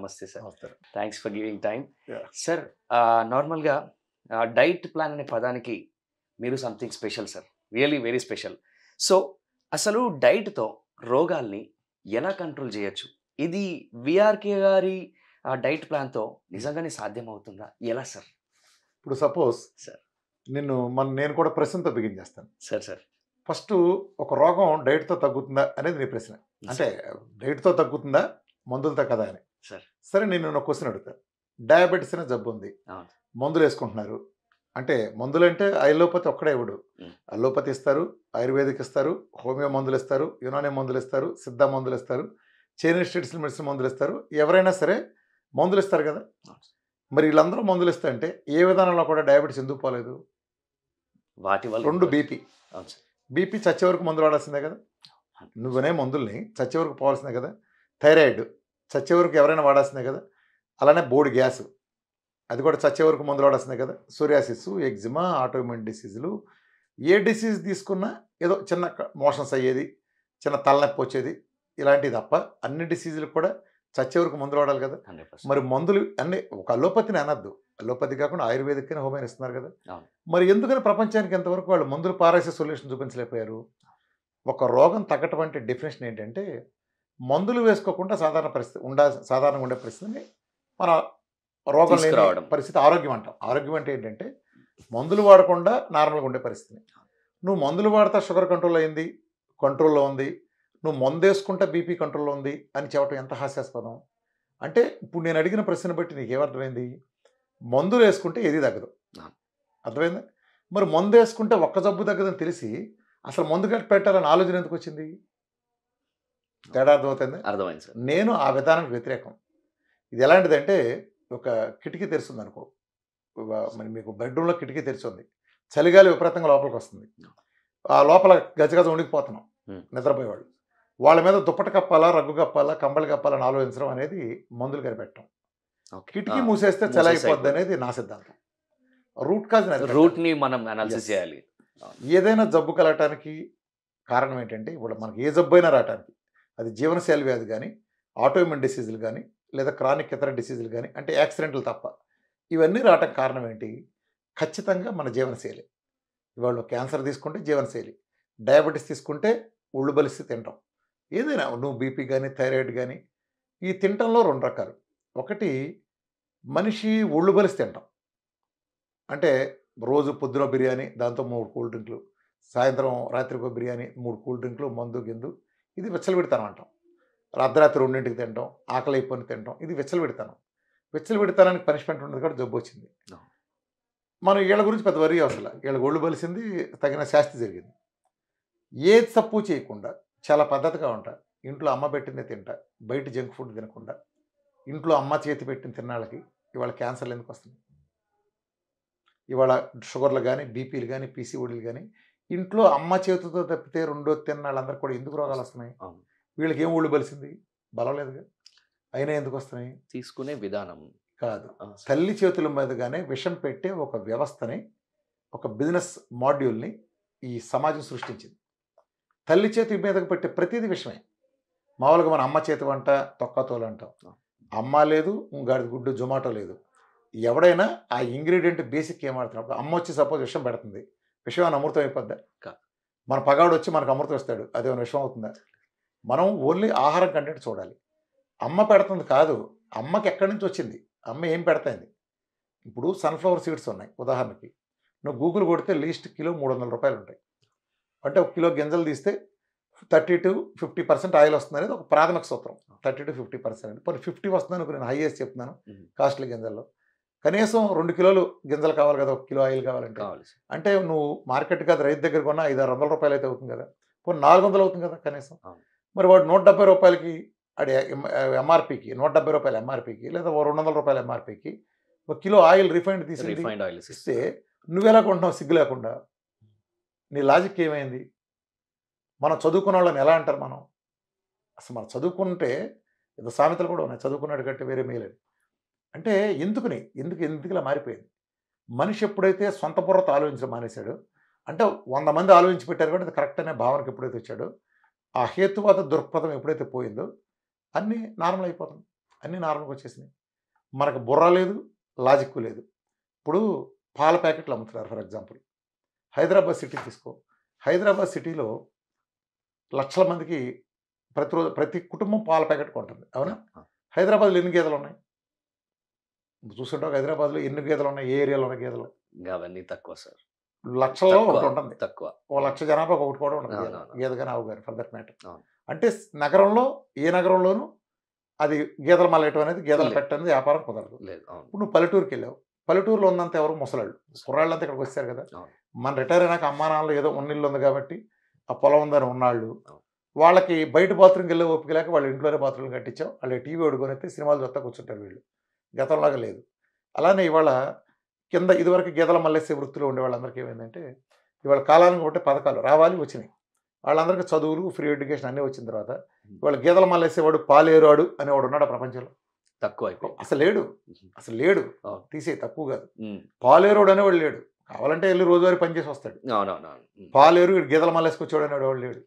నమస్తే సార్. నమస్కారం. Thanks for giving time. Yeah. Sir నార్మల్గా డైట్ ప్లాన్ అనే పదానికి మీరు something special sir, really very special. So అసలు డైట్తో రోగాల్ని ఎలా కంట్రోల్ చేయొచ్చు? ఇది విఆర్కే గారి డైట్ ప్లాన్తో నిజంగానే సాధ్యమవుతుందా? ఎలా సార్? ఇప్పుడు సపోజ్ సార్. నేను కూడా ప్రశ్నతో బిగిన్ చేస్తాను. సార్ ఫస్ట్ ఒక రోగం డైట్తో తగ్గుతుందా అనేది నీ ప్రశ్న. అంటే డైట్తో తగ్గుతుందా మందులతో కదా అని. సార్. సరే, నేను ఒక క్వశ్చన్ అడుగుతాను. డయాబెటీస్ అనే జబ్బు ఉంది, అవును. మందులు వేసుకుంటున్నారు. అంటే మందులు అంటే అలోపతి ఒక్కడే ఇవ్వడు. అలోపతి ఇస్తారు, ఆయుర్వేదిక్ ఇస్తారు, హోమియో మందులు ఇస్తారు, యునానీ మందులు ఇస్తారు, సిద్ధ మందులు ఇస్తారు, చైనీస్ ట్రెడిషనల్ మెడిసిన్ మందులు ఇస్తారు. ఎవరైనా సరే మందులు ఇస్తారు కదా. మరి వీళ్ళందరూ మందులు ఇస్తా అంటే ఏ విధానంలో కూడా డయాబెటీస్ ఎందుకు పోలేదు? వాటి వల్ల 2 బీపీ. బీపీ చచ్చే వరకు మందులు వాడాల్సిందే కదా. నువ్వనే మందుల్ని చచ్చే వరకు పోవాల్సిందే కదా. థైరాయిడ్ చచ్చే వరకు ఎవరైనా వాడాల్సిందే కదా. అలానే బోర్డు గ్యాస్, అది కూడా చచ్చే వరకు మందులు వాడాల్సిందే కదా. సోరియాసిస్, ఎగ్జిమా, ఆటోఇమ్యూన్ డిసీజులు, ఏ డిసీజ్ తీసుకున్నా ఏదో చిన్న మోషన్స్ అయ్యేది, చిన్న తలనొప్పి వచ్చేది, ఇలాంటివి తప్ప అన్ని డిసీజులకు కూడా చచ్చే వరకు మందులు వాడాలి కదా. 100%. మరి మందులు అన్నీ ఒక అలోపతిని అనద్దు, అలోపతి కాకుండా ఆయుర్వేదిక్ అని హోమియో ఇస్తున్నారు కదా. అవును. మరి ఎందుకని ప్రపంచానికి ఎంతవరకు వాళ్ళు మందులు పారేసే సొల్యూషన్ చూపించలేకపోయారు? ఒక రోగం తగ్గటం అంటే డెఫినేషన్ ఏంటంటే మందులు వేసుకోకుండా సాధారణంగా ఉండే పరిస్థితిని మన రోగం లేని తీసుకురావడం. పరిస్థితి ఆరోగ్యం అంటాం. ఆరోగ్యం అంటే ఏంటంటే మందులు వాడకుండా నార్మల్గా ఉండే పరిస్థితిని. నువ్వు మందులు వాడతా షుగర్ కంట్రోల్లో ఉంది, నువ్వు మందు వేసుకుంటే బీపీ కంట్రోల్లో ఉంది అని చెప్పడం ఎంత హాస్యాస్పదం. అంటే ఇప్పుడు నేను అడిగిన ప్రశ్న బట్టి నీకు ఏమర్థమైంది? మందులు వేసుకుంటే ఏది తగ్గదు, అర్థమైంది. మరి మందు వేసుకుంటే ఒక్క జబ్బు తగ్గదని తెలిసి అసలు మందు కట్టి పెట్టాలని ఆలోచన ఎందుకు వచ్చింది? తేడా అర్థమవుతుంది. అర్థమైంది సార్. నేను ఆ విధానానికి వ్యతిరేకం. ఇది ఎలాంటిదంటే ఒక కిటికీ తెరుస్తుంది అనుకో, మరి మీకు బెడ్రూమ్లో కిటికీ తెరిచింది, చలిగాలి విపరీతంగా లోపలికి వస్తుంది, ఆ లోపల గజగజ ఉణికిపోతున్నాం నిద్రపోయేవాళ్ళు. వాళ్ళ మీద దుప్పటి కప్పాలా, రగ్గు కప్పాలా, కంబళి కప్పాలని ఆలోచించడం అనేది మందులు కనిపెట్టడం. కిటికీ మూసేస్తే చలైపోద్ది అనేది నా సిద్ధాంతం. రూట్ని మనం అనాలిసిస్ చేయాలి. ఏదైనా జబ్బు కలగటానికి కారణం ఏంటంటే ఇప్పుడు మనకి ఏ జబ్బు అయినా రావటానికి, అది జీవనశైలి వ్యాధి కానీ, ఆటోఇమ్యూన్ డిసీజులు కానీ, లేదా క్రానిక్ ఇతర డిసీజులు కానీ, అంటే యాక్సిడెంట్లు తప్ప ఇవన్నీ రావటానికి కారణం ఏంటి? ఖచ్చితంగా మన జీవనశైలి. ఇవాళ క్యాన్సర్ తీసుకుంటే జీవనశైలి, డయాబెటీస్ తీసుకుంటే ఒళ్ళు బలిసి తింటాం. ఏదైనా నువ్వు బీపీ కానీ థైరాయిడ్ కానీ, ఈ తింటంలో 2 రకాలు. ఒకటి మనిషి ఒళ్ళు బలిసి తింటాం, అంటే రోజు పొద్దున బిర్యానీ, దాంతో 3 కూల్ డ్రింక్లు, సాయంత్రం రాత్రికి ఒక బిర్యానీ, 3 కూల్ డ్రింక్లు, మందు గిందు, ఇది విచ్చలవిడితనం అంటాం. అర్ధరాత్రి 2ంటికి తింటాం, ఆకలి అయిపోయి తింటాం, ఇది విచ్చలవిడితనం. విచ్చలవిడితనానికి పనిష్మెంట్ ఉండదు కూడా జబ్బు వచ్చింది. మనం వీళ్ళ గురించి పెద్ద వరి అవసరం, వీళ్ళకి ఒళ్ళు బలిసింది, తగిన శాస్తి జరిగింది. ఏ తప్పు చేయకుండా చాలా పద్ధతిగా ఉంటా, ఇంట్లో అమ్మ పెట్టిందే తింటా, బయట జంక్ ఫుడ్ తినకుండా, ఇంట్లో అమ్మ చేతి పెట్టిన తిన్నాళ్ళకి ఇవాళ క్యాన్సర్లు ఎందుకు వస్తుంది? ఇవాళ షుగర్లు కానీ, బీపీలు కానీ, పీసీఓడీలు కానీ, ఇంట్లో అమ్మ చేతితో తప్పితే రెండో తిన్నాళ్ళందరూ కూడా ఎందుకు రోగాలు వస్తున్నాయి? వీళ్ళకి ఏం ఒళ్ళు బలిసింది? బలం లేదుగా, అయినా ఎందుకు వస్తున్నాయి? తీసుకునే విధానం కాదు, తల్లి చేతుల మీదుగానే విషం పెట్టే ఒక వ్యవస్థని, ఒక బిజినెస్ మాడ్యూల్ని ఈ సమాజం సృష్టించింది. తల్లి చేతి మీదకి పెట్టే ప్రతిదీ విషమే. మామూలుగా మన అమ్మ చేతి వంట తొక్కతోలు అంటాం, అమ్మ లేదు, గాడి గుడ్డు జొమాటో లేదు. ఎవడైనా ఆ ఇంగ్రీడియంట్ బేసిక్ ఏమాడుతున్నప్పుడు అమ్మ వచ్చి సపోజ్ విషం పెడుతుంది, విషం అని అమృతం అయిపోద్దా? మన పగాడు వచ్చి మనకు అమృతం ఇస్తాడు, అదేమైనా విషం అవుతుందా? మనం ఓన్లీ ఆహారం కంటెంట్ చూడాలి. అమ్మ పెడుతుంది కాదు, అమ్మకి ఎక్కడి నుంచి వచ్చింది, అమ్మ ఏం పెడతాయింది. ఇప్పుడు సన్ఫ్లవర్ సీడ్స్ ఉన్నాయి ఉదాహరణకి, నువ్వు గూగుల్ కొడితే లీస్ట్ కిలో 300 రూపాయలు ఉంటాయి. అంటే 1 కిలో గింజలు తీస్తే 30 to 50% ఆయిల్ వస్తుంది అనేది ఒక ప్రాథమిక సూత్రం. 30 to 50%, పోనీ 50 వస్తుందని నేను హైయెస్ట్ చెప్తున్నాను కాస్ట్లీ గింజల్లో. కనీసం 2 కిలోలు గింజలు కావాలి కదా 1 కిలో ఆయిల్ కావాలంటే. అంటే నువ్వు మార్కెట్ కాదు, రైతు దగ్గర కొన్నా 500-600 రూపాయలు అయితే అవుతుంది కదా, పోనీ 400 అవుతుంది కదా కనీసం. మరి వాడు 170 రూపాయలకి అడే ఎంఆర్పికి, 170 రూపాయల ఎంఆర్పికి, లేదా 200 రూపాయల ఎంఆర్పికి 1 కిలో ఆయిల్ రిఫైండ్ ఇస్తే నువ్వెలా కొంటున్నావు సిగ్గు లేకుండా? నీ లాజిక్ ఏమైంది? మనం చదువుకున్న వాళ్ళని ఎలా అంటారు? మనం అసలు మనం చదువుకుంటే ఏదో సామెతలు కూడా ఉన్నాయి, చదువుకున్నాడు కంటే వేరే మేలేదు. అంటే ఎందుకు ఇలా మారిపోయింది? మనిషి ఎప్పుడైతే సొంత బుర్రతో ఆలోచించడం మానేశాడు, అంటే 100 మంది ఆలోచించి పెట్టారు కాబట్టి అది కరెక్ట్ అనే భావనకు ఎప్పుడైతే వచ్చాడో, ఆ హేతువాద దృక్పథం ఎప్పుడైతే పోయిందో అన్నీ నార్మల్ అయిపోతుంది. అన్నీ నార్మల్గా వచ్చేసినాయి. మనకు బుర్ర లేదు, లాజిక్ లేదు. ఇప్పుడు పాల ప్యాకెట్లు అమ్ముతున్నారు ఫర్ ఎగ్జాంపుల్. హైదరాబాద్ సిటీ తీసుకో. హైదరాబాద్ సిటీలో లక్షల మందికి ప్రతిరోజు ప్రతి కుటుంబం పాల ప్యాకెట్ కొంటుంది, అవునా? హైదరాబాద్లో ఎన్ని గేదెలు ఉన్నాయి? నువ్వు చూస్తుంటావు హైదరాబాద్లో ఎన్ని గేదెలు ఉన్నాయి, ఏ ఏరియాలో ఉన్న గేదెలు? అవన్నీ తక్కువ సార్, లక్షల్లో ఒకటి ఉంటుంది. తక్కువ. ఓ 1,00,000 జనాభాకి ఒకటి కూడా ఉండదు అవునవును. గేదె కానీ ఆవు కానీ ఫర్ దట్ మ్యాటర్. అవును. అంటే నగరంలో ఏ నగరంలోనూ అది గేదెలు మల్లెయటం అనేది, గేదెలు లేదు. పెట్టడం అనేది వ్యాపారం కుదరదు. లేదు. అవును. ఇప్పుడు నువ్వు పల్లెటూరుకి వెళ్ళావు. పల్లెటూరులో ఉన్నంత ఎవరు ముసలాళ్ళు, కుర్రాళ్ళంతా ఇక్కడికి వచ్చారు కదా. అవును. మన రిటైర్ అయినాక అమ్మా నాన్నలు ఏదో ఉన్నిల్లు ఉంది కాబట్టి ఆ పొలం ఉందని ఉన్నాళ్ళు, అవును. వాళ్ళకి బయట బాత్రూమ్కి వెళ్ళే ఓపిక లేక వాళ్ళు ఇంట్లోనే బాత్రూమ్ కట్టించాం, వాళ్ళు టీవీ వడుకొని అయితే సినిమాలు చూస్తా కూర్చుంటారు వీళ్ళు. గతంలాగా లేదు. అలానే ఇవాళ కింద ఇదివరకు గేదెల మల్లేసే వృత్తిలో ఉండే వాళ్ళందరికీ ఏమైందంటే ఇవాళ కాలానికి ఒకటే పథకాలు రావాలి వచ్చినాయి. వాళ్ళందరికీ చదువులు, ఫ్రీ ఎడ్యుకేషన్ అన్నీ వచ్చిన తర్వాత ఇవాళ గేదెల మల్లేసేవాడు, పాలేరువాడు అనేవాడు ఉన్నాడు ఆ ప్రపంచంలో? తక్కువ అయిపోయింది. అసలు లేడు. అవును. తీసే తక్కువ కాదు. ఉమ్. పాలేరువాడు అనేవాడు లేడు. కావాలంటే వెళ్ళి రోజువారీ పనిచేసి వస్తాడు. అవునవునవును. పాలేరు గేదెల మల్లేసుకొచ్చాడు అనేవాడు లేడు.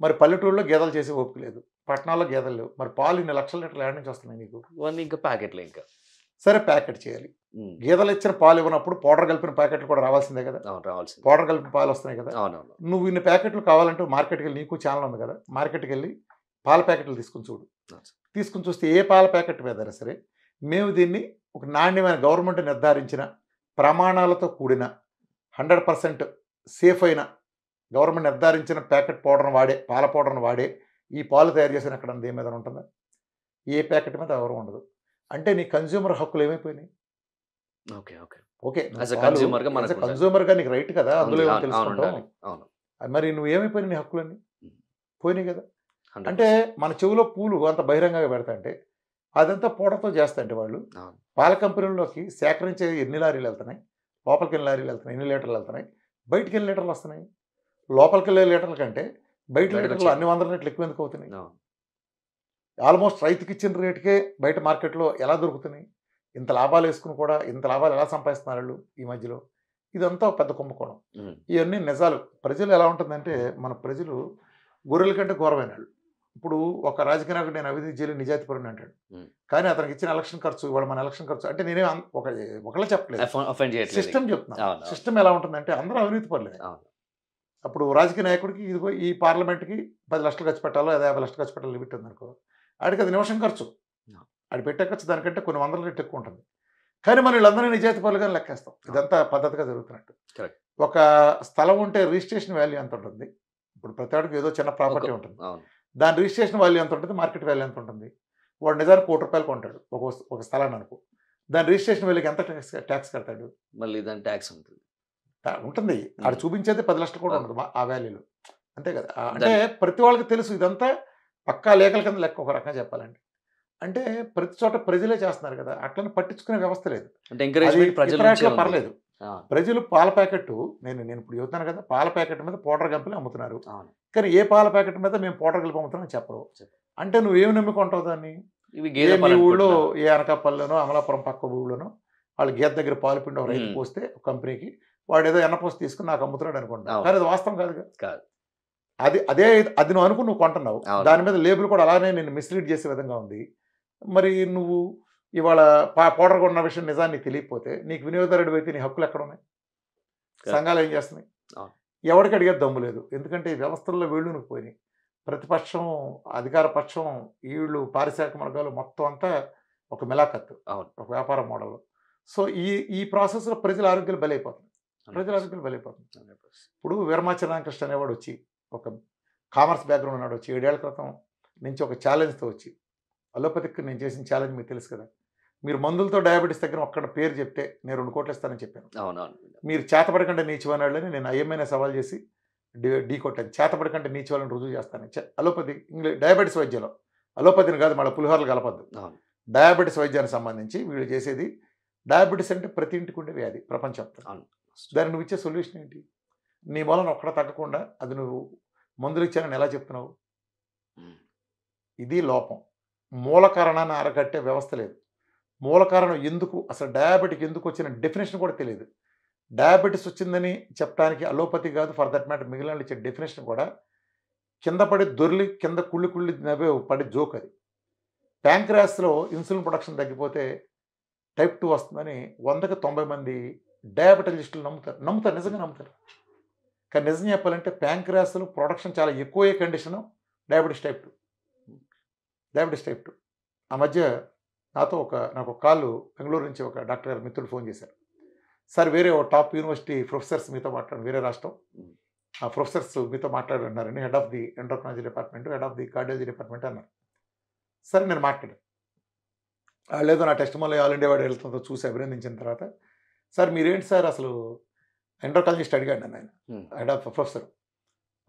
మరి పల్లెటూరులో గేదెలు చేసే ఓపిక లేదు, పట్టణాల్లో గేదెలు లేవు. మరి పాలు ఇన్ని లక్షల లీటర్లు ఏడ నుంచి వస్తున్నాయి నీకు? ఇవన్నీ ఇంకా ప్యాకెట్లు ఇంకా. సరే ప్యాకెట్ చేయాలి. గేదెలు ఇచ్చిన పాలు ఇవ్వనప్పుడు పౌడర్ కలిపిన ప్యాకెట్లు కూడా రావాల్సిందే కదా. అవును, రావాల్సింది. పౌడర్ కలిపిన పాలు వస్తున్నాయి కదా. అవునవును. నువ్వు ఇన్ని ప్యాకెట్లు కావాలంటే మార్కెట్కి వెళ్ళి, నీకు ఛానల్ ఉంది కదా, మార్కెట్కి వెళ్ళి పాల ప్యాకెట్లు తీసుకుని చూడు. తీసుకుని చూస్తే ఏ పాల ప్యాకెట్ మీదైనా సరే మేము దీన్ని ఒక నాణ్యమైన గవర్నమెంట్ నిర్ధారించిన ప్రమాణాలతో కూడిన 100% సేఫ్ అయిన గవర్నమెంట్ నిర్ధారించిన ప్యాకెట్ పౌడర్ను వాడే, పాల పౌడర్ను వాడే ఈ పాలు తయారు చేసిన ఎక్కడ దేని మీద ఉంటుందా? ఏ ప్యాకెట్ మీద ఎవరు ఉండదు. అంటే నీ కన్జ్యూమర్ హక్కులు ఏమైపోయినాయి? Okay okay okay, As a consumer గా మనకు ఉండాలి. కన్జ్యూమర్గా నీకు రైట్ కదా, అందులో ఏమో అవును, తెలుసుకుంటాం. ఉండాలి. అవును. మరి నువ్వు ఏమైపోయినాయి నీ హక్కులన్నీ? పోయినాయి కదా. 100%. అంటే మన చెవిలో పూలు అంత బహిరంగంగా పెడతా అంటే అదంతా పౌడర్తో చేస్తా అంటే వాళ్ళు అవును. పాల కంపెనీల్లోకి సేకరించే ఎన్ని లారీలు వెళ్తున్నాయి, లోపలికి ఎన్ని లారీలు వెళ్తున్నాయి, ఎన్ని లీటర్లు వెళ్తున్నాయి, బయటికి ఎన్ని లీటర్లు వస్తున్నాయి? లోపలికి వెళ్ళే లీటర్ల కంటే బయట బయటకు లీటర్లు వచ్చే- అన్ని 100 లీటర్లు ఎక్కువ ఎందుకు అవుతున్నాయి? అవును. ఆల్మోస్ట్ రైతుకి ఇచ్చిన రేటుకే బయట మార్కెట్లో ఎలా దొరుకుతున్నాయి? ఇంత లాభాలు వేసుకుని కూడా ఇంత లాభాలు ఎలా సంపాదిస్తున్నారు వాళ్ళు ఈ మధ్యలో? ఇదంతా ఒక పెద్ద కుంభకోణం. ఉమ్. ఇవన్నీ నిజాలు. ప్రజలు ఎలా ఉంటుందంటే మన ప్రజలు గొర్రెల కంటే ఘోరమైన వాళ్ళు. ఇప్పుడు ఒక రాజకీయ నాయకుడు నేను అవినీతి చేయలేదు, నిజాయితీ పరుని అంటాడు. కానీ అతనికి ఇచ్చిన ఎలక్షన్ ఖర్చు, ఇవాళ మన ఎలక్షన్ ఖర్చు అంటే నేనే ఒకళ్ళే చెప్పలేదు, Offend చేయట్లేదు. సిస్టమ్ చెప్తున్నాను. అవును. సిస్టమ్ ఎలా ఉంటుందంటే అందరూ అవినీతి పరులే. అవును. అప్పుడు రాజకీయ నాయకుడికి ఇదిగో ఈ పార్లమెంట్కి 10 లక్షలు ఖర్చు పెట్టాలో లేదా 50 లక్షలు ఖర్చు పెట్టాలో లిమిట్ ఉందనుకో, ఆడికి అది నిమిషం ఖర్చు. ఆడి పెట్టే ఖర్చు దానికంటే కొన్ని 100 రెట్లు ఎక్కువ ఉంటుంది. కానీ మన వీళ్ళందరినీ నిజాయితీ పరులుగానే లెక్కేస్తాం. ఇదంతా పద్ధతిగా జరుగుతున్నట్టు. Correct. ఒక స్థలం ఉంటే రిజిస్ట్రేషన్ వాల్యూ ఎంత ఉంటుంది? ఇప్పుడు ప్రతి వాడికి ఏదో చిన్న ప్రాపర్టీ ఉంటుంది, అవును. దాని రిజిస్ట్రేషన్ వాల్యూ ఎంత ఉంటుంది, మార్కెట్ వాల్యూ ఎంత ఉంటుంది? వాడు నిజానికి ₹1,00,00,000 కొంటాడు ఒక స్థలాన్ని అనుకో, దాని రిజిస్ట్రేషన్ వాల్యూకి ఎంత ట్యాక్స్ కడతాడు? మళ్ళీ దాని ట్యాక్స్ ఉంటుంది. ఉంటుంది. ఆడు చూపించేది 10 లక్షలు కూడా ఉండదు ఆ వాల్యూలో, అంతే కదా. అంటే ప్రతి వాళ్ళకి తెలుసు ఇదంతా పక్కా లేఖల కింద లెక్క ఒక రకంగా చెప్పాలంటే. అంటే ప్రతి చోట ప్రజలే చేస్తున్నారు కదా, అట్లని పట్టించుకునే వ్యవస్థ లేదు. అంటే ఎంకరేజ్మెంట్ ప్రజల నుంచే ఇతరాట్లో ఉంది. పర్లేదు. ప్రజలు పాల ప్యాకెట్ నేను ఇప్పుడు చెబుతాను కదా, పాల ప్యాకెట్ మీద పౌడర్ కంపెనీ అమ్ముతున్నారు. అవును. కానీ ఏ పాల ప్యాకెట్ మీద మేము పౌడర్ కలిపి అమ్ముతున్నామని చెప్పరు. అంటే నువ్వేమి నమ్ముకుంటావు దాన్ని? ఇవి ఏ గేదె మీ పాలు ఊళ్ళో అనుకుంటున్నా. ఏ అనకాపల్లిలోనో అమలాపురం పక్క ఊళ్ళోనో వాళ్ళు గేదె దగ్గర పాలు పిండి ఒక రైతు పోస్తే ఒక కంపెనీకి వాడు ఏదో ఎన్నపోసి తీసుకుని నాకు అమ్ముతున్నాడు అనుకుంటా. అవును. కానీ అది వాస్తవం కాదుగా. కాదు. అది నువ్వు అనుకుని నువ్వు కొంటున్నావు. అవును. దాని మీద లేబుల్ కూడా అలానే నేను మిస్లీడ్ చేసే విధంగా ఉంది. మరి నువ్వు ఇవాళ పౌడర్ కొన్న విషయం నిజాన్ని తెలియకపోతే నీకు వినియోగదారుడు అయితే నీ హక్కులు ఎక్కడ ఉన్నాయి? సంఘాలు ఏం చేస్తున్నాయి? అవును. ఎవరికి అడిగే దమ్ము లేదు. ఎందుకంటే ఈ వ్యవస్థల్లో వేళ్ళునికి పోయినాయి. ప్రతిపక్షం, అధికార పక్షం, వీళ్ళు పారిశ్రామిక వర్గాలు మొత్తం అంతా ఒక మిలాఖత్తు, అవును. ఒక వ్యాపార మోడల్. సో ఈ ప్రాసెస్లో ప్రజల ఆరోగ్యాలు బలైపోతుంది. ప్రజల ఆరోగ్యాలు బలైపోతుంది. 100%. ఇప్పుడు వీరమాచరణకృష్ణ అనేవాడు వచ్చి ఒక కామర్స్ బ్యాక్గ్రౌండ్ ఉన్నాడు, వచ్చి 7 ఏళ్ల క్రితం నుంచి ఒక ఛాలెంజ్తో వచ్చి, అలోపతికి నేను చేసిన ఛాలెంజ్ మీకు తెలుసు కదా, మీరు మందులతో డయాబెటీస్ దగ్గర ఒక్కడ పేరు చెప్తే నేను 2 కోట్లు ఇస్తానని చెప్పాను. అవునవును. మీరు చేతపడకంటే నీచివనాళ్ళని నేను ఐఎంఐనే సవాల్ చేసి ఢీ కొట్టాను. చేతపడకంటే నీచివాళ్ళని రుజువు చేస్తాను. అలోపతి డయాబెటీస్ వైద్యంలో అలోపతిని కాదు, మళ్ళీ పులిహోరలు కలపద్దు. అవును. డయాబెటీస్ వైద్యానికి సంబంధించి వీళ్ళు చేసేది, డయాబెటీస్ అంటే ప్రతి ఇంటికి ఉండే వ్యాధి ప్రపంచం. అవును. దాన్ని నువ్వు ఇచ్చే సొల్యూషన్ ఏంటి? నీ మూలన ఒక్కడ తగ్గకుండా అది నువ్వు మందులు ఇచ్చానని ఎలా చెప్తున్నావు? ఇది లోపం. మూల కారణాన్ని అరగట్టే వ్యవస్థ లేదు. మూల కారణం ఎందుకు, అసలు డయాబెటిక్ ఎందుకు వచ్చిన డెఫినేషన్ కూడా తెలియదు. డయాబెటీస్ వచ్చిందని చెప్పడానికి అలోపతి కాదు, ఫర్ దట్ మ్యాటర్ మిగిలిన ఇచ్చే డెఫినేషన్ కూడా కింద పడి దొర్లి కింద కుళ్ళి నవ్వే పడి జోక్ అది. ప్యాంక్రాస్లో ఇన్సులిన్ ప్రొడక్షన్ తగ్గిపోతే టైప్ 2 వస్తుందని 100కి 90 మంది డయాబెటాలజిస్టులు నమ్ముతారు నిజంగా నమ్ముతారు. కానీ నిజం చెప్పాలంటే ప్యాంక్రాస్లో ప్రొడక్షన్ చాలా ఎక్కువే కండిషను డయాబెటీస్ టైప్ 2. ఆ మధ్య నాకు ఒక కాల్ బెంగళూరు నుంచి ఒక డాక్టర్ గారు మిత్రుడు ఫోన్ చేశారు. సార్ వేరే ఒక టాప్ యూనివర్సిటీ ప్రొఫెసర్స్ మీతో మాట్లాడు, వేరే రాష్ట్రం ఆ ప్రొఫెసర్స్ మీతో మాట్లాడున్నారని, head of the endocrinology department, head of the cardiology department అన్నారు. సరే నేను మాట్లాడాను. వాళ్ళు ఏదో నా టెస్ట్ మళ్ళీ ఆల్ ఇండియా వాడు వెళ్తుందో చూసి అభినందించిన తర్వాత, సార్ మీరేంటి సార్ అసలు ఎండోక్రాలజిస్ట్ అడిగాడు నన్ను ఆయన, హెడ్ ఆఫ్ ప్రొఫెసర్.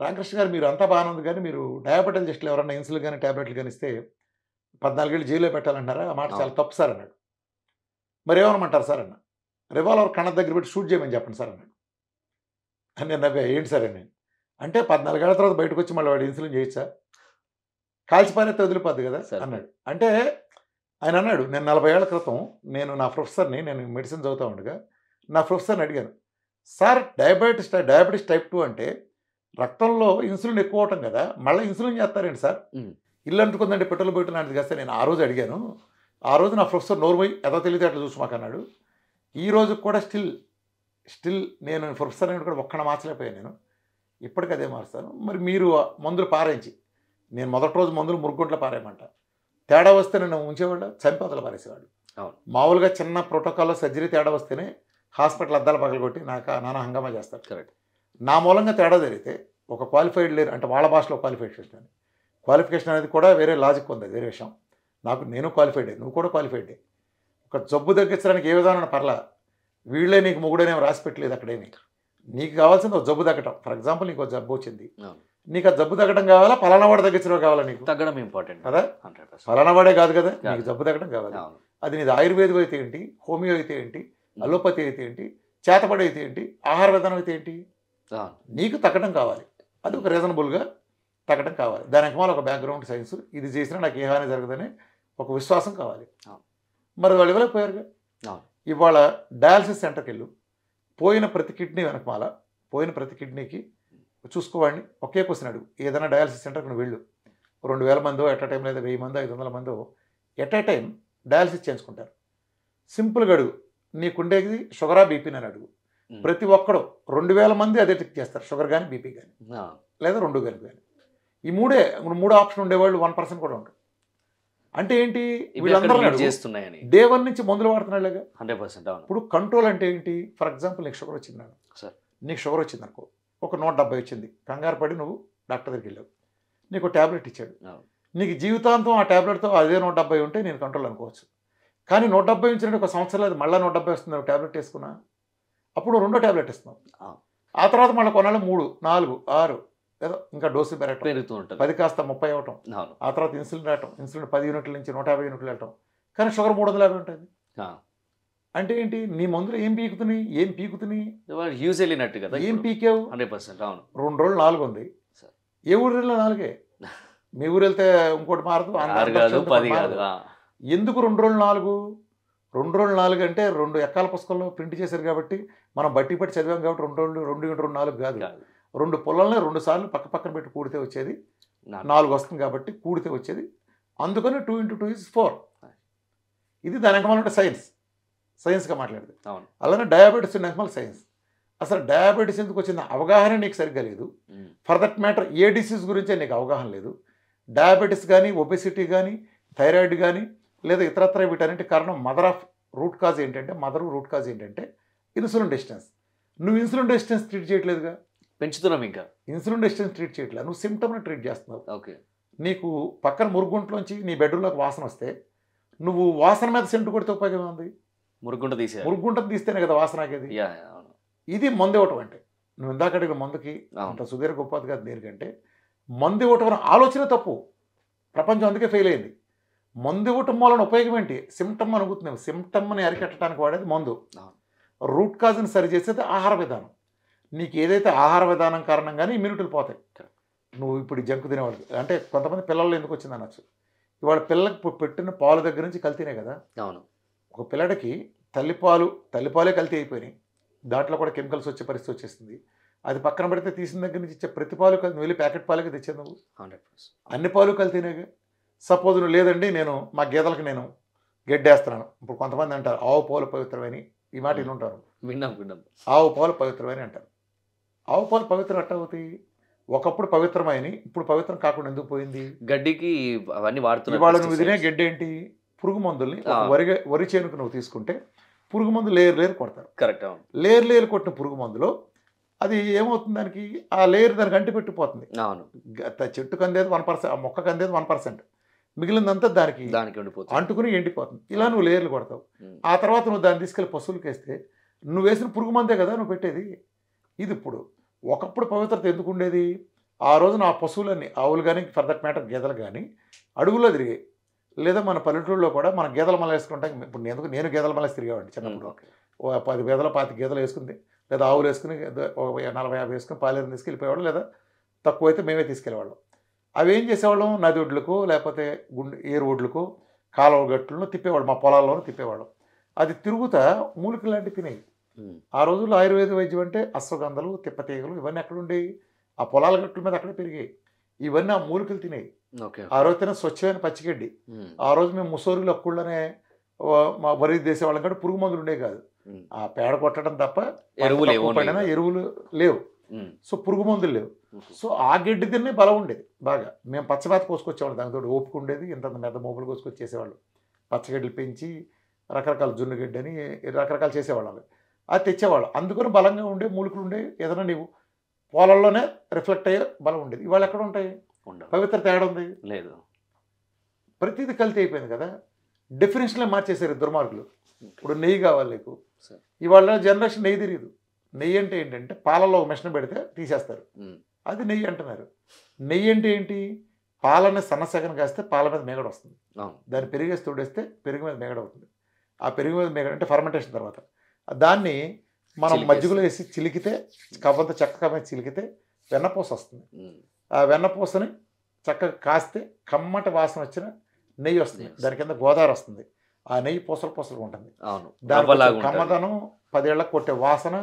రామకృష్ణ గారు మీరు అంతా బాగానే ఉంది, కానీ మీరు డయాబెటాలజిస్టులు ఎవరన్నా ఇన్సులిన్ కానీ ట్యాబ్లెట్లు కానీ ఇస్తే 14 ఏళ్ళు జైల్లో పెట్టాలంటారా, ఆ మాట చాలా తప్పు సార్ అన్నాడు. మరి ఏమనమంటారు సార్ అన్న, రివాల్వర్ కళ్ళ దగ్గర పెట్టి షూట్ చేయమని చెప్పండి సార్ అన్నాడు. అని నేను నవ్వా, ఏంటి సార్ అని. అంటే 14 ఏళ్ల తర్వాత బయటకు వచ్చి మళ్ళీ వాడు ఇన్సులిన్ చేయొచ్చా, కాల్చిపారైతే వదిలిపోద్ది కదా అన్నాడు. అంటే ఆయన అన్నాడు, నేను 40 ఏళ్ల క్రితం నేను నా ప్రొఫెసర్ని, నేను మెడిసిన్ చదువుతూ ఉండగా నా ప్రొఫెసర్ని అడిగాను, సార్ డయాబెటీస్ టైప్ 2 అంటే రక్తంలో ఇన్సులిన్ ఎక్కువ అవటం కదా, మళ్ళీ ఇన్సులిన్ చేస్తారేంటి సార్, ఇల్లు అంటుకుందంటే పెట్రోల్ బయట లాంటిది కదా. నేను ఆ రోజు అడిగాను. ఆ రోజు నా ప్రొఫెసర్ నోరుమోయి ఏదో తెలియదు అట్లా చూసి మాకు అన్నాడు. ఈ రోజు కూడా స్టిల్ నేను ప్రొఫెసర్ అని కూడా ఒక్కడ మార్చలేకపోయాను. నేను ఇప్పటికీ అదే మారుస్తాను. మరి మీరు మందులు పారేయించి, నేను మొదటి రోజు మందులు మురుగుంట్లో పారేయమంట, తేడా వస్తే నేను ఉంచేవాళ్ళు చంపేతలు పారేసేవాడు. మామూలుగా చిన్న ప్రోటోకాల్లో సర్జరీ తేడా వస్తేనే హాస్పిటల్ అద్దాలు పగలగొట్టి నానా హంగామా చేస్తారు. కరెక్ట్. నా మూలంగా తేడా జరిగితే ఒక క్వాలిఫైడ్ లేరు అంటే వాళ్ళ భాషలో క్వాలిఫికేషన్ అనేది కూడా వేరే లాజిక్ ఉంది, వేరే విషయం. నేను క్వాలిఫైడే, నువ్వు కూడా క్వాలిఫైడే. ఒక జబ్బు తగ్గించడానికి ఏ విధానం పర్లా, వీళ్ళే నీకు మొగుడనేమి రాసి పెట్టలేదు అక్కడేమి. నీకు కావాల్సింది ఒక జబ్బు తగ్గటం. ఫర్ ఎగ్జాంపుల్ నీకు ఒక జబ్బు వచ్చింది, నీకు ఆ జబ్బు తగ్గడం కావాలా, పలానా వాడు తగ్గించడం కావాలా, నీకు తగ్గడం ఇంపార్టెంట్ కదా. పలానా వాడే కాదు కదా, నీకు జబ్బు తగ్గడం కావాలి. అది నీది ఆయుర్వేదం అయితే ఏంటి, హోమియో అయితే ఏంటి, అలోపతి అయితే ఏంటి, చేతపడి అయితే ఏంటి, ఆహార విధానం అయితే ఏంటి, నీకు తగ్గడం కావాలి. అది ఒక రీజనబుల్గా తగ్గడం కావాలి. దాని వెనకాల ఒక బ్యాక్గ్రౌండ్ సైన్స్, ఇది చేసినా నాకు ఏ హాని జరగదని ఒక విశ్వాసం కావాలి. మరి వాళ్ళు ఇవ్వలేకపోయారుగా. ఇవాళ డయాలసిస్ సెంటర్కి వెళ్ళు, పోయిన ప్రతి కిడ్నీకి చూసుకోవాడిని ఒకే క్వశ్చన్ అడుగు. ఏదైనా డయాలసిస్ సెంటర్కి నువ్వు వెళ్ళు, 2000 మందో ఎట్ టైం లేదా 1000 మందో 500 మందో ఎట్ టైం డయాలసిస్ చేయించుకుంటారు. సింపుల్గా అడుగు, నీకుండేది షుగరా బీపీ అని అడుగు. ప్రతి ఒక్కడు 2000 మంది అదే టిక్ చేస్తారు, షుగర్ కానీ బీపీ కానీ లేదా 2 కానీ. ఈ మూడు ఆప్షన్ ఉండేవాళ్ళు 1% కూడా ఉంటారు. అంటే ఏంటి, వీళ్ళందరూ చేస్తున్నాయని డే 1 నుంచి మందులు వాడుతున్నాళ్ళగా 100%. ఇప్పుడు కంట్రోల్ అంటే ఏంటి, ఫర్ ఎగ్జాంపుల్ నీకు షుగర్ వచ్చిందాను సార్, నీకు షుగర్ వచ్చింది అనుకో, ఒక 170 వచ్చింది, కంగారు పడి నువ్వు డాక్టర్ దగ్గరికి వెళ్ళావు, నీకు ట్యాబ్లెట్ ఇచ్చాడు, నీకు జీవితాంతం ఆ ట్యాబ్లెట్తో అదే 170 ఉంటే నేను కంట్రోల్ అనుకోవచ్చు. కానీ 170 ఇచ్చినట్టు ఒక సంవత్సరం లేదు, మళ్ళీ 170 వస్తుంది, ట్యాబ్లెట్ వేసుకున్నా, అప్పుడు 2వ ట్యాబ్లెట్ ఇస్తున్నావు. ఆ తర్వాత మళ్ళీ కొన్నాళ్ళు 3, 4, 6 ఏదో ఇంకా డోసు పెరుగుతూ ఉంటుంది, 10 కాస్త 30 అవ్వటం, ఆ తర్వాత ఇన్సులిన్ రావటం, ఇన్సులిన్ 10 యూనిట్ల నుంచి 150 యూనిట్లు వెళ్ళటం, కానీ షుగర్ 350 ఉంటుంది. అంటే ఏంటి, నీ మందులు ఏం పీకుతున్నాయి యూజ్ వెళ్ళినట్టు కదా, ఏం పీకావు. 100%. అవును. 2 రోజులు 4 ఉంది, ఏ ఊరు వెళ్ళినా 4. మీ ఊరు వెళ్తే ఇంకోటి మారదు, ఎందుకు 2 రోజులు 4? 2 రోజులు 4 అంటే 2 ఎక్కాల పుస్తకంలో ప్రింట్ చేశారు కాబట్టి మనం బట్టి చదివాం కాబట్టి 2 రోజులు 2 కాదు, 2 పుల్లల్ని 2 సార్లు పక్కన పెట్టి కూడితే వచ్చేది 4 వస్తుంది కాబట్టి కూడితే వచ్చేది, అందుకని 2 × 2 = 4. ఇది దాని వెనకమాలంటే సైన్స్గా మాట్లాడదు. అలానే డయాబెటీస్ వెనకమాల సైన్స్. అసలు డయాబెటీస్ ఎందుకు వచ్చింది అవగాహన నీకు సరిగ్గా లేదు. For that matter A disease గురించే నీకు అవగాహన లేదు. డయాబెటీస్ కానీ, ఒబెసిటీ కానీ, థైరాయిడ్ కానీ లేదా ఇతరత్ర వీటన్నిటి కారణం రూట్ కాజ్ ఏంటంటే ఇన్సులిన్ రెసిస్టెన్స్. నువ్వు ఇన్సులిన్ రెసిస్టెన్స్ ట్రీట్ చేయట్లేదుగా, పెంచుతున్నాం. ఇంకా ఇన్సులిన్ రెసిస్టెన్స్ ట్రీట్ చేయట్లేదు, నువ్వు సిమ్టమ్ని ట్రీట్ చేస్తున్నావు. ఓకే, నీకు పక్కన మురుగుంట్లోంచి నీ బెడ్రూమ్లోకి వాసన వస్తే నువ్వు వాసన మీద సెంటు కొడితే ఉపయోగం ఉంది. మురుగుంటను తీస్తేనే కదా వాసన ఆగేది. ఇది మందు ఇవ్వటం అంటే. నువ్వు ఇందాక అడిగిన మందుకి అంత సుదీర్ఘ గొప్పది కాదు దేనికంటే, మందు ఇవ్వటం ఆలోచన తప్పు. ప్రపంచం అందుకే ఫెయిల్ అయింది. మందు ఇవ్వటం వలన ఉపయోగం ఏంటి, సిమ్టమ్ అనుకుంటున్నావు. సిమ్టమ్ని అరికట్టడానికి వాడేది మందు, రూట్ కాజ్ని సరిచేసేది ఆహార విధానం. నీకు ఏదైతే ఆహార విధానం కారణంగానే ఇమ్యూనిటీలు పోతాయి. నువ్వు ఇప్పుడు జంకు తినేవాళ్ళు అంటే కొంతమంది పిల్లల్లో ఎందుకు వచ్చింది అనొచ్చు. ఇవాళ పిల్లలకు పెట్టిన పాలు దగ్గర నుంచి కల్తీనే కదా. అవును, ఒక పిల్లడికి తల్లిపాలే కల్తీ అయిపోయినాయి, దాంట్లో కూడా కెమికల్స్ వచ్చే పరిస్థితి వచ్చేస్తుంది. అది పక్కన పెడితే తీసిన దగ్గర నుంచి ఇచ్చే ప్రతి పాలు కలిసి, నువ్వు వెళ్ళి ప్యాకెట్ పాలకి తెచ్చావు, నువ్వు 100% అన్ని పాలు కల్తీనేగా. సపోజ్ నువ్వు లేదండి నేను మా గేదెలకు నేను గెడ్డేస్తున్నాను. ఇప్పుడు కొంతమంది అంటారు ఆవు పాలు పవిత్రమని, ఈ మాట వినుంటారు. విన్నాం. ఆవు పాలు పవిత్రమని అంటారు. ఆవు పాలు పవిత్రం ఎట్ట అవుతాయి? ఒకప్పుడు పవిత్రమైన ఇప్పుడు పవిత్రం కాకుండా ఎందుకు పోయింది? గడ్డికి అవన్నీ వాడుతున్నారు. ఇవాళ నువ్వు తినే గడ్డి ఏంటి? పురుగు మందుల్ని. వరి చేనుకు నువ్వు తీసుకుంటే పురుగు మందు లేరు కొడతారు. కరెక్ట్. లేరు కొట్టిన పురుగు మందులో అది ఏమవుతుంది, దానికి ఆ లేయర్ దానికి అంటి పెట్టిపోతుంది. చెట్టుకు అందేది 1%, ఆ మొక్కకు అందేది 1%, మిగిలిందంతా దానికి అంటుకుని ఎండిపోతుంది. ఇలా నువ్వు లేయర్లు కొడతావు. ఆ తర్వాత నువ్వు దాన్ని తీసుకెళ్ళి పశువులకి వేస్తే నువ్వు వేసిన పురుగు మందే కదా నువ్వు పెట్టేది. ఇది ఇప్పుడు ఒకప్పుడు పవిత్రత ఎందుకు ఉండేది? ఆ రోజున ఆ పశువులన్నీ, ఆవులు కానీ ఫర్ దట్ మ్యాటర్ గేదెలు కానీ అడుగులో తిరిగాయి. లేదా మన పల్లెటూరులో కూడా మన గేదెల మల వేసుకుంటాం. ఇప్పుడు నేను గేదెల మల తిరిగేవాడిని చిన్నప్పుడు. 10 గేదెలు 25 గేదెలు వేసుకుంది, లేదా ఆవులు వేసుకుని 40-50 వేసుకుని పాలేరు తీసుకెళ్ళిపోయేవాళ్ళు, లేదా తక్కువ అయితే మేమే తీసుకెళ్ళేవాళ్ళం. అవి ఏం చేసేవాళ్ళం, నది ఒడ్లకు లేకపోతే ఏరు ఒడ్లకు కాలువ గట్టులను తిప్పేవాళ్ళం, మా పొలాల్లోనూ తిప్పేవాళ్ళం. అది తిరుగుతా మూలికలు లాంటివి తినేవి. ఆ రోజుల్లో ఆయుర్వేద వైద్యం అంటే అశ్వగంధలు, తిప్పతీగలు ఇవన్నీ ఎక్కడ ఉండేవి? ఆ పొలాల గట్టుల మీద అక్కడే పెరిగాయి. ఇవన్నీ ఆ మూలికలు తినేవి. ఆ రోజు తిన స్వచ్ఛమైన పచ్చిగడ్డి. ఆ రోజు మేము ముసోరులు అక్కుళ్ళనే మా వరి చేసేవాళ్ళం కాబట్టి పురుగు మందులు ఉండేవి కాదు. ఆ పేడ కొట్టడం తప్ప ఎరువులు లేవు. సో పురుగు మందులు లేవు. సో ఆ గడ్డి తిన్నే బలం ఉండేది బాగా. మేము పచ్చబాత కోసుకొచ్చేవాళ్ళం, దానితో ఓపిక ఉండేది. ఇంత పెద్ద మోపులు కోసుకొచ్చేసేవాళ్ళు. పచ్చగడ్డలు పెంచి రకరకాల జున్ను గడ్డి అని రకరకాలు చేసేవాళ్ళం. అది తెచ్చేవాళ్ళం. అందుకని బలంగా ఉండే మూలికలు ఉండే. ఏదైనా నీవు పొలంలోనే రిఫ్లెక్ట్ అయ్యే బలం ఉండేది. ఇవాళ ఎక్కడ ఉంటాయి? పవిత్రత తేడా ఉంది లేదు. ప్రతిదీ కల్తీ అయిపోయింది కదా. డెఫినేషన్లే మార్చేశారు దుర్మార్గులు. ఇప్పుడు నెయ్యి కావాలి నీకు. ఇవాళ జనరేషన్ నెయ్యి తెలియదు. నెయ్యి అంటే ఏంటంటే పాలలో ఒక మిషన్ పెడితే తీసేస్తారు, అది నెయ్యి అంటున్నారు. నెయ్యి అంటే ఏంటి? పాలని సన్నసగన కాస్తే పాల మీద మేగడ వస్తుంది. దాన్ని పెరిగేసి తోడేస్తే పెరుగు మీద మేగడ అవుతుంది. ఆ పెరుగు మీద మేగడ అంటే ఫర్మెంటేషన్ తర్వాత దాన్ని మనం మజ్జిగలో వేసి చిలికితే, కవ్వంత చక్కగా మీద చిలికితే వెన్నపూస వస్తుంది. ఆ వెన్నపూసని చక్కగా కాస్తే కమ్మటి వాసన వచ్చిన నెయ్యి వస్తుంది. దాని కింద గోదావరి వస్తుంది. ఆ నెయ్యి పూసలు ఉంటుంది. దాని కమ్మదనం 10 ఏళ్ళకు కొట్టే వాసన,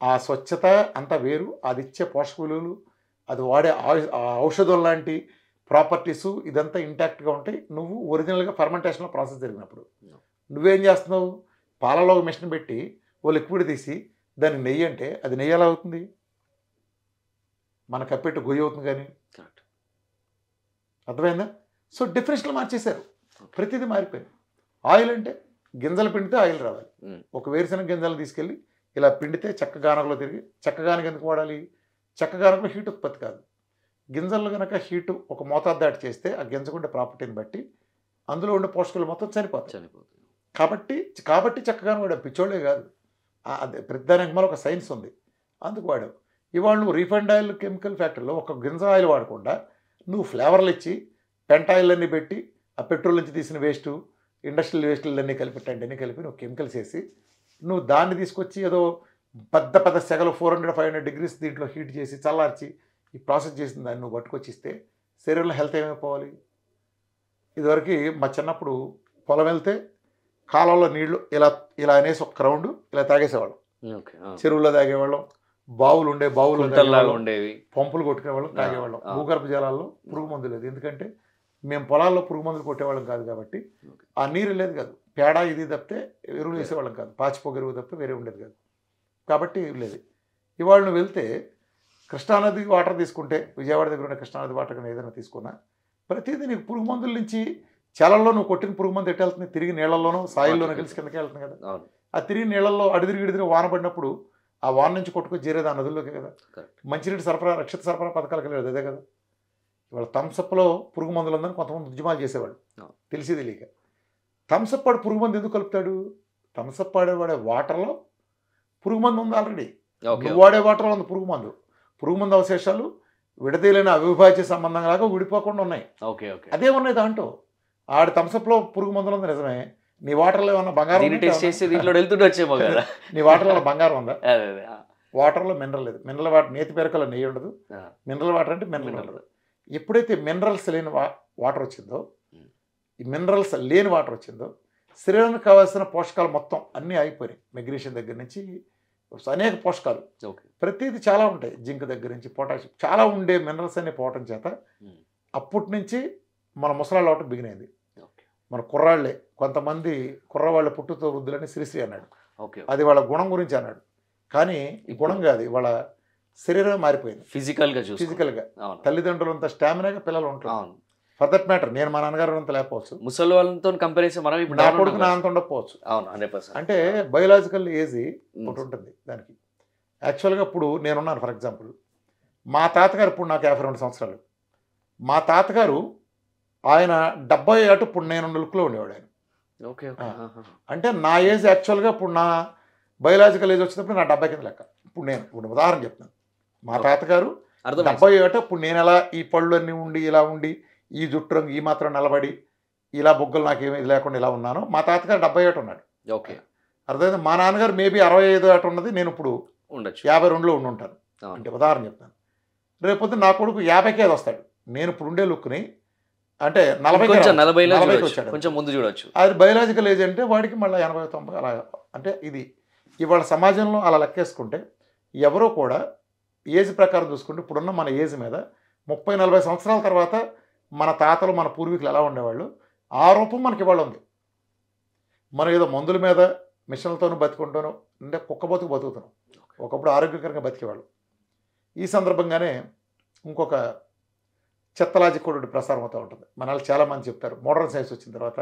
ఆ స్వచ్ఛత అంతా వేరు. అది ఇచ్చే పోషక విలువలు, అది వాడే ఔషధం లాంటి ప్రాపర్టీస్ ఇదంతా ఇంటాక్ట్గా ఉంటాయి. నువ్వు ఒరిజినల్గా ఫర్మెంటేషన్లో ప్రాసెస్ జరిగినప్పుడు నువ్వేం చేస్తున్నావు? పాలలో ఒక మిషన్ పెట్టి ఓ లిక్విడ్ తీసి దాన్ని నెయ్యి అంటే అది నెయ్యి ఎలా అవుతుంది? మన కప్పెట్టు గొయ్యి అవుతుంది. కానీ అర్థమైందా? సో డెఫినేషన్లు మార్చేశారు. ప్రతిదీ మారిపోయింది. ఆయిల్ అంటే గింజలు పిండితే ఆయిల్ రావాలి. ఒక వేరుశనగ గింజలు తీసుకెళ్ళి ఇలా పిండితే చెక్కగానకలో తిరిగి, చెక్కగానక ఎందుకు వాడాలి? చెక్కగానకలో హీట్ ఉత్పత్తి కాదు. గింజలు కనుక హీటు ఒక మోతాదు దాటి చేస్తే ఆ గింజకుండే ప్రాపర్టీని బట్టి అందులో ఉండే పోషకాలు మొత్తం చనిపోతాయి. కాబట్టి చక్కగానే వాడాం. పిచ్చోళ్ళే కాదు, అదే ప్రతిదానికి మళ్ళీ ఒక సైన్స్ ఉంది, అందుకు వాడావు. ఇవాళ నువ్వు రీఫైండ్ ఆయిల్ కెమికల్ ఫ్యాక్టరీలో ఒక గింజ ఆయిల్ వాడకుండా నువ్వు ఫ్లేవర్లు ఇచ్చి పెంటాయిల్ అన్నీ పెట్టి ఆ పెట్రోల్ నుంచి తీసిన వేస్టు, ఇండస్ట్రియల్ వేస్టులన్నీ కలిపి నువ్వు కెమికల్స్ వేసి నువ్వు దాన్ని తీసుకొచ్చి ఏదో పెద్ద సెగలు 400-500 degrees దీంట్లో హీట్ చేసి చల్లార్చి ఈ ప్రాసెస్ చేసిన దాన్ని నువ్వు పట్టుకొచ్చి ఇస్తే శరీరంలో హెల్త్ ఏమైపోవాలి? ఇదివరకు మా చిన్నప్పుడు పొలం వెళ్తే కాలంలో నీళ్లు ఇలా అనేసి ఒక రౌండ్ ఇలా తాగేసేవాళ్ళం. చెరువుల్లో తాగేవాళ్ళం, బావులు ఉండేవి, పంపులు కొట్టుకునేవాళ్ళం, తాగేవాళ్ళం. భూగర్భ జలాల్లో పురుగు మందు లేదు. ఎందుకంటే మేము పొలాల్లో పురుగు మందులు కొట్టేవాళ్ళం కాదు కాబట్టి ఆ నీరు లేదు కాదు. పేడ ఇది తప్పితే ఎరువులు వేసేవాళ్ళం కాదు. పాచిపోక ఎరువు తప్పితే వేరే ఉండేది కాదు కాబట్టి లేదు. ఇవాళ నువ్వు వెళ్తే కృష్ణానది వాటర్ తీసుకుంటే, విజయవాడ దగ్గర ఉన్న కృష్ణానది వాటర్ కానీ ఏదైనా తీసుకున్నా ప్రతిదీ నీకు పురుగు మందుల నుంచి చలల్లో నువ్వు కొట్టిన పురుగు మందు ఎట్టు వెళ్తుంది? తిరిగి నీళ్ళల్లోనూ సాయిల్లోనూ కలిసి కిందకి వెళ్తుంది కదా. ఆ తిరిగి నీళ్ళల్లో అడిదిరిగి వాన పడినప్పుడు ఆ వాన నుంచి కొట్టుకొని చేరేది ఆ నదుల్లోకి కదా. మంచినీటి సరఫరా, రక్షిత సరఫరా పథకాలకు వెళ్ళేది అదే కదా. ఇవాళ థమ్సప్లో పురుగు మందులు ఉందని కొంతమంది ఉద్యమాలు చేసేవాడు తెలిసి తెలియక. థమ్సప్ వాడు పురుగు మందు ఎందుకు కలుపుతాడు? థమ్సప్ వాడే వాటర్లో పురుగు మందు ఉంది ఆల్రెడీ. నువ్వు వాడే వాటర్లో ఉంది పురుగు మందు. పురుగు మందు అవశేషాలు విడదీయలేని అవిభాజ్య సంబంధం లాగా విడిపోకుండా ఉన్నాయి. అదే ఉన్నాయి దాంట్లో. ఆడి థమ్సప్లో పురుగు మందులు ఉంది నిజమే. నీ వాటర్లో ఏమన్నా బంగారం? నీ వాటర్లో బంగారం ఉందా? వాటర్లో మినరల్ లేదు. మినరల్ వాటర్ నేతి పెరకలో నెయ్యి ఉండదు. మినరల్ వాటర్ అంటే మినరల్ ఉండదు. ఎప్పుడైతే మినరల్స్ లేని వాటర్ వచ్చిందో, ఈ మినరల్స్ లేని వాటర్ వచ్చిందో శరీరానికి కావాల్సిన పోషకాలు మొత్తం అన్నీ అయిపోయినాయి. మెగ్నీషియం దగ్గర నుంచి అనేక పోషకాలు ప్రతిదీ చాలా ఉంటాయి. జింక్ దగ్గర నుంచి పొటాషియం చాలా ఉండే మినరల్స్ అన్ని పోవటం చేత అప్పటి నుంచి మన ముసలాళ్ళు అవటం బిగిన్ అయింది. ఓకే. మన కుర్రాళ్ళే కొంతమంది కుర్రవాళ్ళ పుట్టుతో వృద్ధులని శ్రీశ్రీ అన్నాడు. ఓకే. అది వాళ్ళ గుణం గురించి అన్నాడు. కానీ ఈ గుణం కాదు, వాళ్ళ శరీరమే మారిపోయింది ఫిజికల్గా ఫిజికల్గా. అవును. తల్లిదండ్రులంత స్టామినాగా పిల్లలు ఉంటారు. అవును. ఫర్ దట్ మ్యాటర్ నేను మా నాన్నగారు అంత లేకపోవచ్చు, ముసలి వాళ్ళతో కంపేర్ చేస్తే మనం ఇప్పుడు నా down కొడుకు ఉన్నాం నా కదా. అంత ఉండకపోవచ్చు. అవును 100%. అంటే బయోలాజికల్ ఏజ్ ఉమ్. ఒకటి ఉంటుంది దానికి. యాక్చువల్గా ఇప్పుడు నేనున్నాను ఫర్ ఎగ్జాంపుల్, మా తాతగారు ఇప్పుడు నాకు 52 సంవత్సరాలు. మా తాతగారు ఆయన 70 అటు ఇప్పుడు నేను లుక్లో ఉండేవాడు ఆయన. ఓకే. ఓకే. ఆ. ఆహా. అంటే నా ఏజ్ యాక్చువల్గా ఇప్పుడు నా బయోలాజికల్ ఏజ్ వచ్చినప్పుడు నా 70 కింద లెక్క. ఇప్పుడు ఉదాహరణ చెప్తున్నాను, మా ఓకే. తాతగారు అర్థమైంది. 70 అటు ఇప్పుడు నేను ఎలా ఈ పళ్ళు అన్నీ ఉండి ఇలా ఉండి ఈ జుట్టు రంగు ఈ మాత్రం నిలబడి ఇలా బొగ్గలు నాకు ఏమీ లేకుండా ఇలా ఉన్నాను, మా తాతగారు 70 అటు ఉన్నాడు. ఓకే. అర్థమైంది. మా నాన్నగారు మేబీ 65 అటు ఉన్నది, నేను ఇప్పుడు ఉండొచ్చు. 52లో ఉండి ఉంటాను. అవును. అంటే ఉదాహరణ చెప్తాను. రేపొద్దు నా కొడుకు 50కి అది వస్తాడు, నేను ఇప్పుడు ఉండే లుక్ని అంటే 40కి కొంచెం రావచ్చు. 40లో 40కి చూడొచ్చు, వచ్చాడు. కొంచెం ముందు చూడొచ్చు. అది బయోలాజికల్ ఏజ్ అంటే వాడికి మళ్ళీ 80 90 అలా. అంటే ఇది ఇవాళ సమాజంలో అలా లెక్కేసుకుంటే ఎవరో కూడా ఏజ్ ప్రకారం చూసుకుంటే ఇప్పుడున్న మన ఏజ్ మీద 30-40 సంవత్సరాల తర్వాత మన తాతలు మన పూర్వీకులు ఎలా ఉండేవాళ్ళు ఆ రూపం మనకి ఇవాళ ఉంది. మనం ఏదో మందుల మీద మిషన్లతోనూ బతుకుంటాను అంటే కుక్క బతుకు బతుకుతున్నాం. ఒకప్పుడు ఆరోగ్యకరంగా బతికేవాళ్ళు. ఈ సందర్భంగానే ఇంకొక చెత్త లాజిక్ కూడా ఒకటి ప్రసారం అవుతూ ఉంటుంది. మన వాళ్ళు చాలామంది చెప్తారు మోడర్న్ సైన్స్ వచ్చిన తర్వాత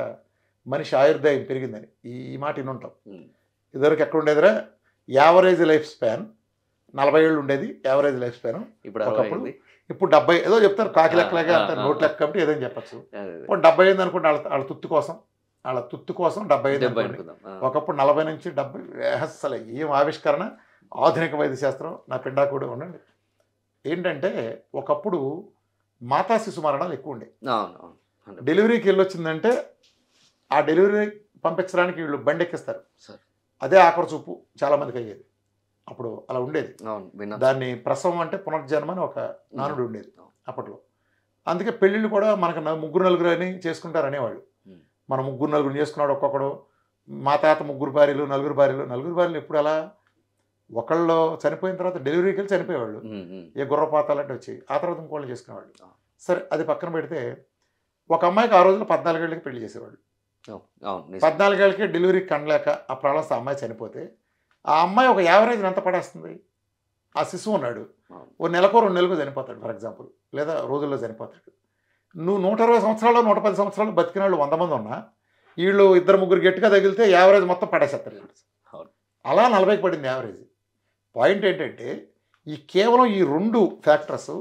మనిషి ఆయుర్దాయం పెరిగిందని. ఈ మాట వినుంటాం. ఇదివరకు ఎక్కడ ఉండేదిరా, యావరేజ్ లైఫ్ స్పాన్ 40 ఏళ్ళు ఉండేది యావరేజ్ లైఫ్ స్పాన్. ఇప్పుడు ఒకప్పుడు 60 ఇప్పుడు 70 ఏదో చెప్తారు, కాకి లెక్కలాగా ఆ, అంటారు, ఆ, నోట్ ఆ. లెక్క కాబట్టి ఏదైనా చెప్పచ్చు. అదే. ఇప్పుడు 70 అయింది అనుకుంటే వాళ్ళ తుత్తు కోసం 70 అయింది 70 అనుకోండి. అనుకుందాం. ఒకప్పుడు 40 నుంచి 70 అసలు ఏం ఆవిష్కరణ, ఆధునిక వైద్య శాస్త్రం నా పిండా కూడా ఉండండి. ఏంటంటే ఒకప్పుడు మాతా శిశు మరణాలు ఎక్కువ ఉండే. అవును. అవును. 100%. డెలివరీకి వెళ్ళొచ్చిందంటే ఆ డెలివరీ పంపించడానికి వీళ్ళు బండి ఎక్కిస్తారు. సార్. అదే ఆఖరి చూపు చాలామందికి అయ్యేది. అప్పుడు అలా ఉండేది. అవును విన్నా. దాన్ని ప్రసవం అంటే పునర్జన్మ అని ఒక నానుడు ఉండేది అప్పట్లో. అందుకే పెళ్ళిళ్ళు కూడా మనకు ముగ్గురు నలుగురు అని చేసుకుంటారు అనేవాళ్ళు. మన ముగ్గురు నలుగురు చేసుకున్నాడు ఒక్కొక్కడు. మా తాత ముగ్గురు భార్యలు నలుగురు భార్యలు ఎప్పుడు అలా ఒకళ్ళు చనిపోయిన తర్వాత డెలివరీకి వెళ్ళి చనిపోయేవాళ్ళు. ఏ గుర్రపాతాలు అంటే వచ్చి ఆ తర్వాత ఇంకోళ్ళు చేసుకునేవాళ్ళు. సరే అది పక్కన పెడితే ఒక అమ్మాయికి ఆ రోజుల్లో 14 ఏళ్ళకి పెళ్లి చేసేవాళ్ళు. 14 ఏళ్ళకి డెలివరీకి కండలేక ఆ ప్రాబ్లమ్స్ ఆ అమ్మాయి చనిపోతే ఆ అమ్మాయి ఒక యావరేజ్ ఎంత పడేస్తుంది. ఆ శిశువు ఉన్నాడు ఓ నెలకో 2 నెలలకు చనిపోతాడు ఫర్ ఎగ్జాంపుల్, లేదా రోజుల్లో చనిపోతాడు. నువ్వు 120 సంవత్సరాలు 110 సంవత్సరాలు బతికిన వాళ్ళు 100 మంది ఉన్నా వీళ్ళు 2-3 గట్టిగా తగిలితే యావరేజ్ మొత్తం పడేసేస్తారు. అలా 40కి పడింది యావరేజ్. పాయింట్ ఏంటంటే ఈ కేవలం ఈ 2 ఫ్యాక్టర్స్,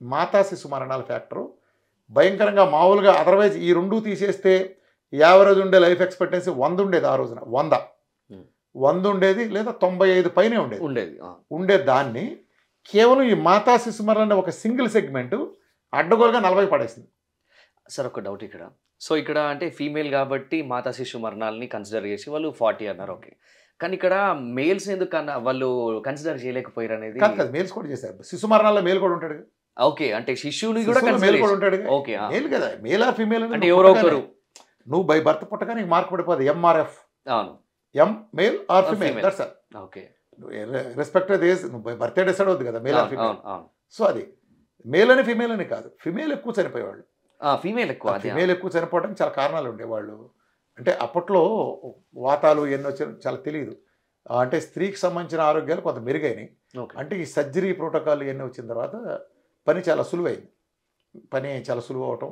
మాతా శిశు మరణాల ఫ్యాక్టరు భయంకరంగా, మామూలుగా అదర్వైజ్ ఈ 2 తీసేస్తే యావరేజ్ ఉండే లైఫ్ ఎక్స్పెక్టెన్సీ 100 ఉండేది. ఆ రోజున 100 ఉండేది, లేదా 95 పైనే ఉండే దాన్ని కేవలం ఈ మాతా శిశు మరణం ఒక సింగిల్ సెగ్మెంట్ అడ్డగోలుగా 40 పడేసింది. సార్ ఒక డౌట్ ఇక్కడ. సో ఇక్కడ అంటే ఫీమేల్ కాబట్టి మాతా శిశు మరణాలని కన్సిడర్ చేసి వాళ్ళు 40 అన్నారు. ఓకే, కానీ ఇక్కడ మేల్స్ ఎందుకు వాళ్ళు కన్సిడర్ చేయలేకపోయారు అనేది? కాదు, మేల్స్ కూడా చేశారు. శిశు మరణాల్లో మేల్ కూడా ఉంటాడు. ఓకే, అంటే శిశువుని కూడా మేల్ కూడా ఉంటాడు. ఓకే, మేల్ కదా, మేల్ ఆర్ ఫీమేల్ అంటే ఎవరో ఒకరు. నువ్వు బై బర్త్ పుట్టగా నీకు మార్క్ పడిపోదు MRF. అవును, ఎం male or female, that's all. Okay, respect age నువ్వు బర్త్డే డిసైడ్ అవుతుంది కదా, మేల్ ఆర్ ఫీమేల్. సో అది మేల్ అని ఫీమేల్ అని కాదు, ఫీమేల్ ఎక్కువ చనిపోయేవాళ్ళు. ఫీమేల్ ఎక్కువ చనిపోవడానికి చాలా కారణాలు ఉండేవాళ్ళు. అంటే అప్పట్లో వాతాలు ఎన్ని వచ్చాయో చాలా తెలియదు. అంటే స్త్రీకి సంబంధించిన ఆరోగ్యాలు కొంత మెరుగైనాయి. అంటే ఈ సర్జరీ ప్రోటోకాల్ ఇవన్నీ వచ్చిన తర్వాత పని చాలా సులువైంది. పని చాలా సులువు అవటం,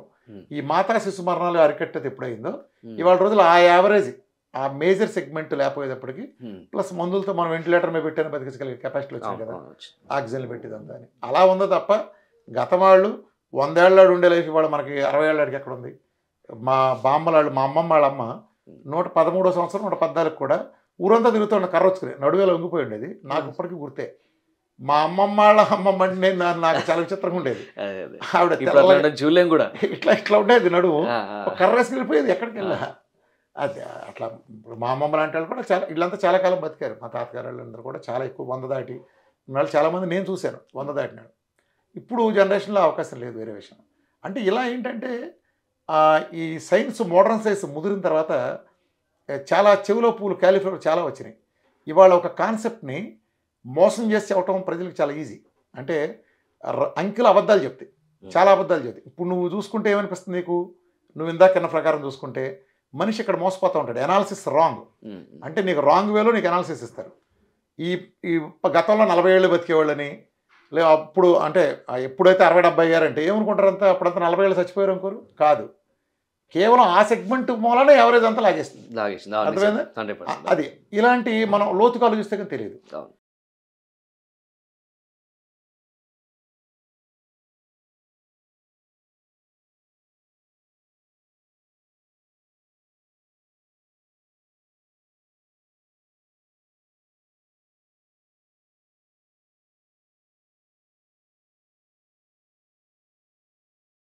ఈ మాతా శిశు మరణాలు అరికట్టేది ఎప్పుడైందో ఇవాళ రోజులు ఆ యావరేజ్ ఆ మేజర్ సెగ్మెంట్ లేకపోయేటప్పటికి ప్లస్ మందులతో మనం వెంటిలేటర్ మీద పెట్టాను బతికించగలిగే కెపాసిటీ వచ్చింది కదా, ఆక్సిజన్లు పెట్టేదంతా అని. అలా ఉందో తప్ప గత వాళ్ళు 100 ఏళ్ళాడు ఉండే లైఫ్ ఇవాళ మనకి 60 ఏళ్ళాడికి ఎక్కడ ఉంది. మా బామ్మలాళ్ళు, మా అమ్మమ్మ వాళ్ళ అమ్మ 113వ సంవత్సరం 114 కూడా ఊరంతా తిరుగుతుండే కర్ర వచ్చుకుని నడువేలా వంగిపోయి ఉండేది. నాకు ఇప్పటికీ గుర్తే. మా అమ్మమ్మ వాళ్ళ అమ్మమ్మ అంటే నేను నాకు చాలా విచిత్రంగా ఉండేది. ఆవిడ చూడలేం కూడా, ఇట్లా ఉండేది నడువు, కర్ర వేసుకు వెళ్ళిపోయేది ఎక్కడికి వెళ్ళా. అదే అట్లా మా అమ్మమ్మ లాంటి వాళ్ళు కూడా చాలా, వీళ్ళంతా చాలా కాలం బతికారు. మా తాతగారు వాళ్ళందరూ కూడా చాలా ఎక్కువ 100 దాటి వాళ్ళు చాలామంది నేను చూశాను 100 దాటినాడు. ఇప్పుడు జనరేషన్లో అవకాశం లేదు, వేరే విషయం. అంటే ఇలా ఏంటంటే ఈ సైన్స్ మోడర్న్ సైన్స్ ముదిరిన తర్వాత చాలా చెవిలో పూలు క్యాలిఫ్లవర్ చాలా వచ్చినాయి. ఇవాళ ఒక కాన్సెప్ట్ని మోసం చేసి చెప్పటం ప్రజలకు చాలా ఈజీ. అంటే అంకెలు అబద్ధాలు చెప్తాయి. చాలా అబద్ధాలు చెబుతాయి. ఇప్పుడు నువ్వు చూసుకుంటే ఏమనిపిస్తుంది నీకు, నువ్వు ఇందాకన్న ప్రకారం చూసుకుంటే మనిషి ఇక్కడ మోసపోతూ ఉంటాడు. ఎనాలిసిస్ రాంగ్ అంటే నీకు రాంగ్ వేలో నీకు ఎనాలిసిస్ ఇస్తారు. ఈ ఈ గతంలో 40 ఏళ్ళు బతికేవాళ్ళని అప్పుడు అంటే ఎప్పుడైతే 60-70 అయ్యారంటే ఏమనుకుంటారు, అంతా అప్పుడంతా 40 ఏళ్ళు చచ్చిపోయారు అనుకోరు. కాదు, కేవలం ఆ సెగ్మెంట్ మూలనే ఎవరేజ్ అంతా లాగేస్తుంది. అర్థమైందా? అది ఇలాంటి మనం లోతుగా ఆలోచిస్తే కానీ తెలియదు.